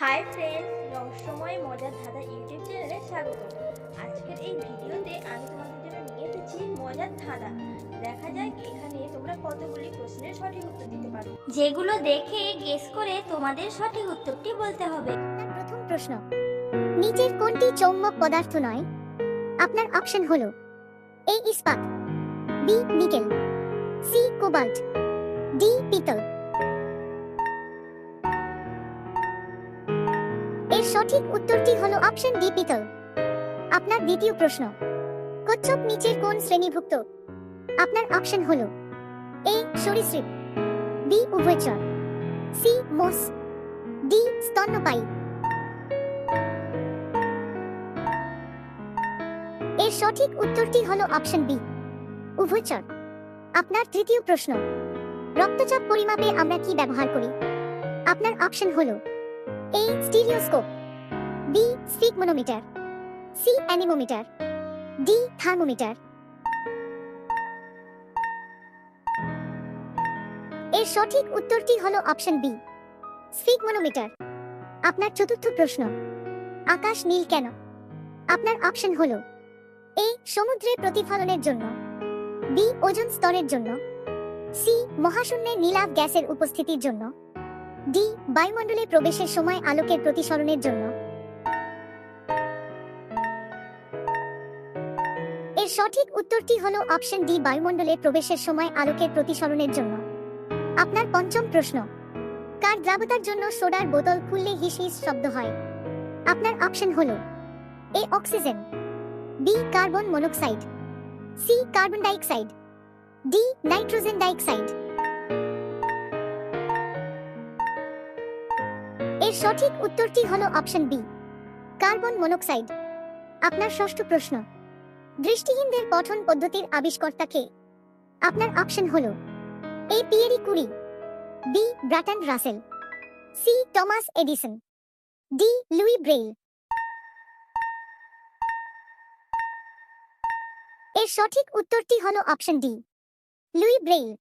Hi friends, রহস্যময় মজার ধাঁধা ইউটিউব চ্যানেলে স্বাগত। আজকের এই ভিডিওতে আমি তোমাদের জন্য নিয়ে এসেছি মজার ধাঁধা। দেখা যাক এখানে তোমরা কতগুলি প্রশ্নের সঠিক উত্তর দিতে পারো, যেগুলো দেখে গেস করে তোমাদের সঠিক উত্তরটি বলতে হবে। প্রথম প্রশ্ন, নিচের কোনটি চৌম্বক পদার্থ নয়? আপনার অপশন হলো এ ইস্পাত, B nickel, C cobalt, D পিতল। এর সঠিক উত্তরটি হলো অপশন ডি পিতল। আপনার দ্বিতীয় প্রশ্ন, কচ্ছপ নিচের কোন শ্রেণীভুক্ত? আপনার অপশন হলো এ সরীসৃপ, বি উভয়চর, সি মোষ, ডি স্তন্যপায়ী। এর সঠিক উত্তরটি হলো অপশন বি উভয়চর। আপনার তৃতীয় প্রশ্ন, রক্তচাপ পরিমাপে আমরা কি ব্যবহার করি? আপনার অপশন হলো A stereoscope, B sphygmomanometer, C anemometer, D thermometer. এর সঠিক উত্তরটি হলো অপশন বি স্ফিগমোনোমিটার। আপনার চতুর্থ প্রশ্ন, আকাশ নীল কেন? আপনার অপশন হলো এ সমুদ্রে প্রতিফলনের জন্য, বি ওজোন স্তরের জন্য, সি মহাশূন্যে নীলাভ গ্যাসের উপস্থিতির জন্য, ডি বায়ুমণ্ডলে প্রবেশের সময় আলোকের প্রতিসরণের জন্য। এর সঠিক উত্তরটি হলো অপশন ডি বায়ুমণ্ডলে প্রবেশের সময় আলোকের প্রতিসরণের জন্য। আপনার পঞ্চম প্রশ্ন, কার দ্রাবতার জন্য সোডার বোতল খুললে হিস হিস শব্দ হয়? আপনার অপশন হলো A oxygen, B carbon monoxide, C carbon dioxide, D nitrogen dioxide. এর সঠিক উত্তরটি হলো অপশন বি কার্বন মনোক্সাইড। আপনার ষষ্ঠ প্রশ্ন, দৃষ্টিহীনদের পঠন পদ্ধতির আবিষ্কর্তা কে? আপনার অপশন হলো A Pierre Curie, B Bertrand Russell, C Thomas Edison, D Louis Braille. এর সঠিক উত্তরটি হলো অপশন ডি লুই ব্রেইল।